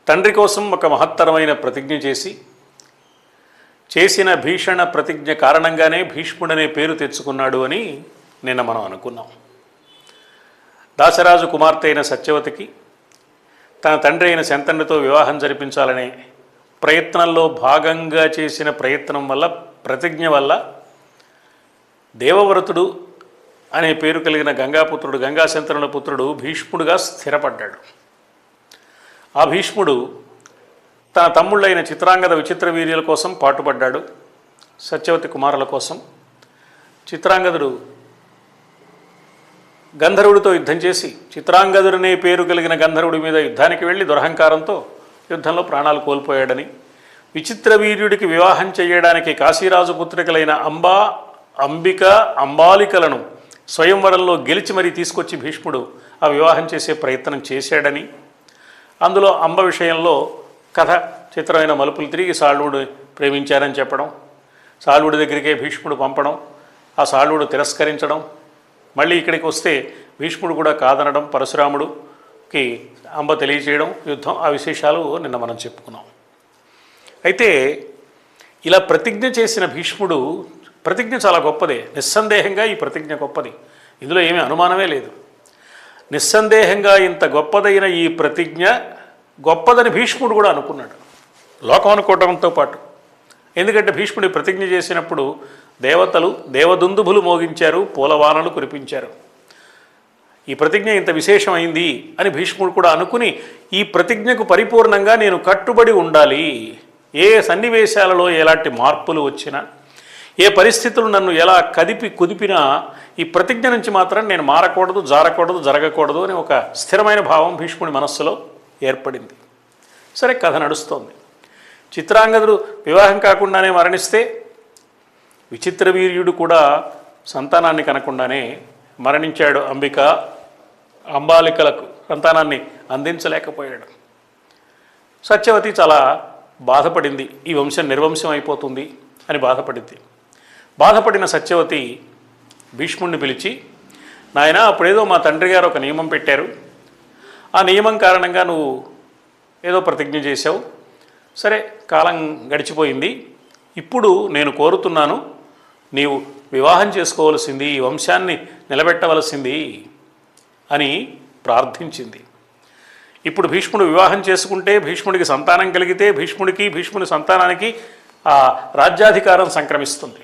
తండ్రి కోసం ఒక మహత్తరమైన ప్రతిజ్ఞ చేసిన భీషణ ప్రతిజ్ఞ కారణంగానే భీష్ముడనే పేరు తెచ్చుకున్నాడు అని నిన్న మనం అనుకున్నాం. దాశరాజు కుమార్తె అయిన సత్యవతికి తన తండ్రి అయిన శంతనుడితో వివాహం జరిపించాలనే ప్రయత్నంలో భాగంగా చేసిన ప్రయత్నం వల్ల, ప్రతిజ్ఞ వల్ల దేవవ్రతుడు అనే పేరు కలిగిన గంగాపుత్రుడు, గంగాశంతనుల పుత్రుడు భీష్ముడుగా స్థిరపడ్డాడు. ఆ భీష్ముడు తన తమ్ముళ్ళైన చిత్రాంగద విచిత్ర వీర్యుల కోసం పాటుపడ్డాడు. సత్యవతి కుమారుల కోసం చిత్రాంగదుడు గంధర్వుడితో యుద్ధం చేసి, చిత్రాంగదుడనే పేరు కలిగిన గంధర్వుడి మీద యుద్ధానికి వెళ్ళి దురహంకారంతో యుద్ధంలో ప్రాణాలు కోల్పోయాడని, విచిత్ర వీర్యుడికి వివాహం చేయడానికి కాశీరాజు పుత్రికలైన అంబా, అంబిక, అంబాలికలను స్వయంవరంలో గెలిచి మరీ తీసుకొచ్చి భీష్ముడు ఆ వివాహం చేసే ప్రయత్నం చేశాడని, అందులో అంబ విషయంలో కథ చిత్రమైన మలుపులు తిరిగి సాళ్వుడు ప్రేమించారని చెప్పడం, సాళ్వుడి దగ్గరికే భీష్ముడు పంపడం, ఆ సాళ్వుడు తిరస్కరించడం, మళ్ళీ ఇక్కడికి వస్తే భీష్ముడు కూడా కాదనడం, పరశురాముడుకి అంబ తెలియచేయడం, యుద్ధం, ఆ విశేషాలు నిన్న మనం చెప్పుకున్నాం. అయితే ఇలా ప్రతిజ్ఞ చేసిన భీష్ముడు, ప్రతిజ్ఞ చాలా గొప్పదే, నిస్సందేహంగా ఈ ప్రతిజ్ఞ గొప్పది, ఇందులో ఏమీ అనుమానమే లేదు. నిస్సందేహంగా ఇంత గొప్పదైన ఈ ప్రతిజ్ఞ గొప్పదని భీష్ముడు కూడా అనుకున్నాడు, లోకం అనుకోవడంతో పాటు. ఎందుకంటే భీష్ముడి ప్రతిజ్ఞ చేసినప్పుడు దేవతలు దేవదుందుభులు మోగించారు, పూలవానలు కురిపించారు. ఈ ప్రతిజ్ఞ ఇంత విశేషమైంది అని భీష్ముడు కూడా అనుకుని, ఈ ప్రతిజ్ఞకు పరిపూర్ణంగా నేను కట్టుబడి ఉండాలి, ఏ సన్నివేశాలలో ఎలాంటి మార్పులు వచ్చినా, ఏ పరిస్థితులు నన్ను ఎలా కుదిపినా ఈ ప్రతిజ్ఞ నుంచి మాత్రం నేను మారకూడదు, జారకూడదు, జరగకూడదు అని ఒక స్థిరమైన భావం భీష్ముడి మనస్సులో ఏర్పడింది. సరే, కథ నడుస్తోంది. చిత్రాంగదుడు వివాహం కాకుండానే మరణిస్తే విచిత్ర వీర్యుడు కూడా సంతానాన్ని కనకుండానే మరణించాడు. అంబిక, అంబాలికలకు సంతానాన్ని అందించలేకపోయాడు. సత్యవతి చాలా బాధపడింది, ఈ వంశం నిర్వంశం అయిపోతుంది అని బాధపడింది. బాధపడిన సత్యవతి భీష్ముడిని పిలిచి, నాయన, అప్పుడేదో మా తండ్రి గారు ఒక నియమం పెట్టారు, ఆ నియమం కారణంగా నువ్వు ఏదో ప్రతిజ్ఞ చేశావు, సరే కాలం గడిచిపోయింది, ఇప్పుడు నేను కోరుతున్నాను, నీవు వివాహం చేసుకోవలసింది, ఈ వంశాన్ని నిలబెట్టవలసింది అని ప్రార్థించింది. ఇప్పుడు భీష్ముడు వివాహం చేసుకుంటే, భీష్ముడికి సంతానం కలిగితే భీష్ముడికి, భీష్ముడి సంతానానికి ఆ రాజ్యాధికారం సంక్రమిస్తుంది.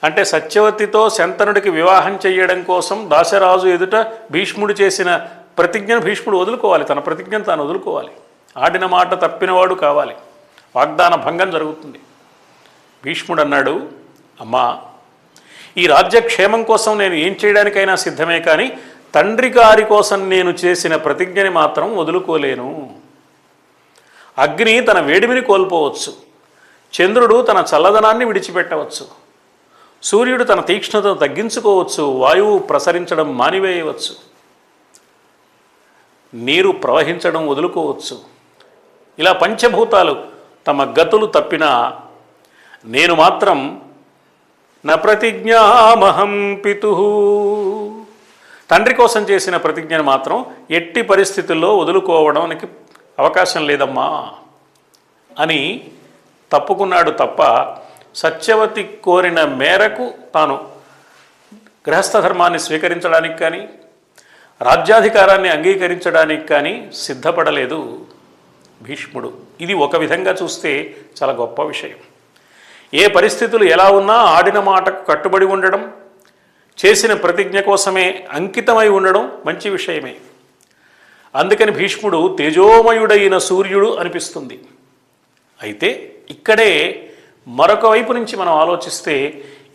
అంటే సత్యవతితో శంతనుడికి వివాహం చేయడం కోసం దాశరాజు ఎదుట భీష్ముడు చేసిన ప్రతిజ్ఞను భీష్ముడు వదులుకోవాలి, తన ప్రతిజ్ఞను తాను వదులుకోవాలి, ఆడిన మాట తప్పినవాడు కావాలి, వాగ్దాన భంగం జరుగుతుంది. భీష్ముడు అన్నాడు, అమ్మా, ఈ రాజ్యక్షేమం కోసం నేను ఏం చేయడానికైనా సిద్ధమే, కానీ తండ్రి గారి కోసం నేను చేసిన ప్రతిజ్ఞని మాత్రం వదులుకోలేను. అగ్ని తన వేడిమిని కోల్పోవచ్చు, చంద్రుడు తన చల్లదనాన్ని విడిచిపెట్టవచ్చు, సూర్యుడు తన తీక్ష్ణతను తగ్గించుకోవచ్చు, వాయువు ప్రసరించడం మానివేయవచ్చు, నీరు ప్రవహించడం వదులుకోవచ్చు. ఇలా పంచభూతాలు తమ గతులు తప్పినా నేను మాత్రం న ప్రతిజ్ఞామహం పితుః, తండ్రి కోసం చేసిన ప్రతిజ్ఞను మాత్రం ఎట్టి పరిస్థితుల్లో వదులుకోవడానికి అవకాశం లేదమ్మా అని తప్పుకున్నాడు తప్ప, సత్యవతి కోరిన మేరకు తాను గృహస్థ ధర్మాన్ని స్వీకరించడానికి కానీ, రాజ్యాధికారాన్ని అంగీకరించడానికి కానీ సిద్ధపడలేదు భీష్ముడు. ఇది ఒక విధంగా చూస్తే చాలా గొప్ప విషయం. ఏ పరిస్థితులు ఎలా ఉన్నా ఆడిన మాటకు కట్టుబడి ఉండడం, చేసిన ప్రతిజ్ఞ కోసమే అంకితమై ఉండడం మంచి విషయమే. అందుకని భీష్ముడు తేజోమయుడైన సూర్యుడు అనిపిస్తుంది. అయితే ఇక్కడే మరొక వైపు నుంచి మనం ఆలోచిస్తే,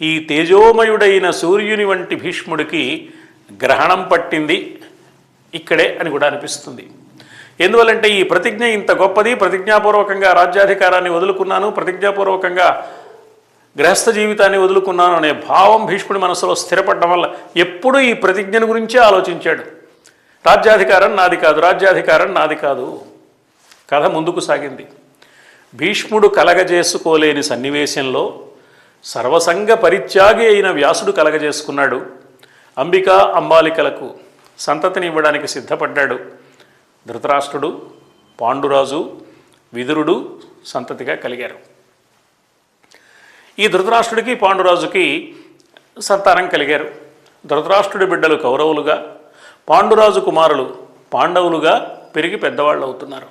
ఈ తేజోమయుడైన సూర్యుని వంటి భీష్ముడికి గ్రహణం పట్టింది ఇక్కడే అని కూడా అనిపిస్తుంది. ఎందువల్లంటే ఈ ప్రతిజ్ఞ ఇంత గొప్పది, ప్రతిజ్ఞాపూర్వకంగా రాజ్యాధికారాన్ని వదులుకున్నాను, ప్రతిజ్ఞాపూర్వకంగా గృహస్థ జీవితాన్ని వదులుకున్నాను అనే భావం భీష్ముడి మనసులో స్థిరపడడం వల్ల ఎప్పుడూ ఈ ప్రతిజ్ఞను గురించే ఆలోచించాడు. రాజ్యాధికారం నాది కాదు, రాజ్యాధికారం నాది కాదు. కథ ముందుకు సాగింది. భీష్ముడు కలగజేసుకోలేని సన్నివేశంలో సర్వసంగ పరిత్యాగి అయిన వ్యాసుడు కలగజేసుకున్నాడు. అంబికా, అంబాలికలకు సంతతిని ఇవ్వడానికి సిద్ధపడ్డాడు. ధృతరాష్ట్రుడు పాండురాజు విదురుడు సంతతిగా కలిగారు. ఈ ధృతరాష్ట్రుడికి పాండురాజుకి సంతానం కలిగారు. ధృతరాష్ట్రుడి బిడ్డలు కౌరవులుగా, పాండురాజు కుమారులు పాండవులుగా పెరిగి పెద్దవాళ్ళు అవుతున్నారు.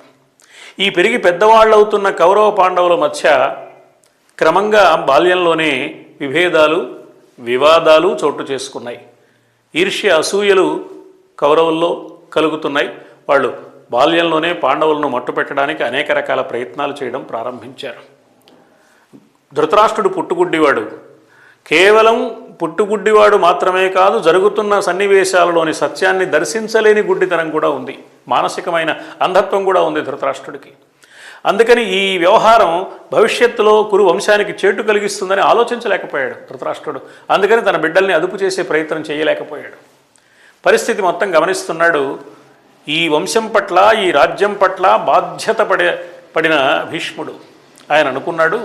ఈ పెరిగి పెద్దవాళ్ళు అవుతున్న కౌరవ పాండవుల మధ్య క్రమంగా బాల్యంలోనే విభేదాలు, వివాదాలు చోటు చేసుకున్నాయి. ఈర్ష్య, అసూయలు కౌరవుల్లో కలుగుతున్నాయి. వాళ్ళు బాల్యంలోనే పాండవులను మట్టుపెట్టడానికి అనేక రకాల ప్రయత్నాలు చేయడం ప్రారంభించారు. ధృతరాష్ట్రుడు పుట్టుగుడ్డివాడు. కేవలం పుట్టుగుడ్డివాడు మాత్రమే కాదు, జరుగుతున్న సన్నివేశాలలోని సత్యాన్ని దర్శించలేని గుడ్డితనం కూడా ఉంది. మానసికమైన అంధత్వం కూడా ఉంది ధృతరాష్ట్రుడికి. అందుకని ఈ వ్యవహారం భవిష్యత్తులో కురు వంశానికి చేటు కలిగిస్తుందని ఆలోచించలేకపోయాడు ధృతరాష్ట్రుడు. అందుకని తన బిడ్డల్ని అదుపు చేసే ప్రయత్నం చేయలేకపోయాడు. పరిస్థితి మొత్తం గమనిస్తున్నాడు. ఈ వంశం పట్ల, ఈ రాజ్యం పట్ల బాధ్యత పడిన భీష్ముడు ఆయన అనుకున్నాడు,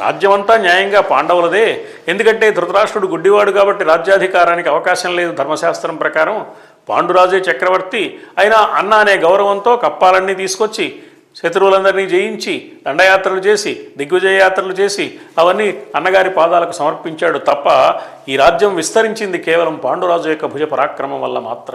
రాజ్యమంతా న్యాయంగా పాండవులదే. ఎందుకంటే ధృతరాష్ట్రుడు గుడ్డివాడు కాబట్టి రాజ్యాధికారానికి అవకాశం లేదు ధర్మశాస్త్రం ప్రకారం. పాండురాజే చక్రవర్తి. అయినా అన్న అనే గౌరవంతో కప్పాలన్నీ తీసుకొచ్చి శత్రువులందరినీ జయించి దండయాత్రలు చేసి దిగ్విజయ యాత్రలు చేసి అవన్నీ అన్నగారి పాదాలకు సమర్పించాడు తప్ప ఈ రాజ్యం విస్తరించింది కేవలం పాండురాజు యొక్క భుజ పరాక్రమం వల్ల మాత్రం.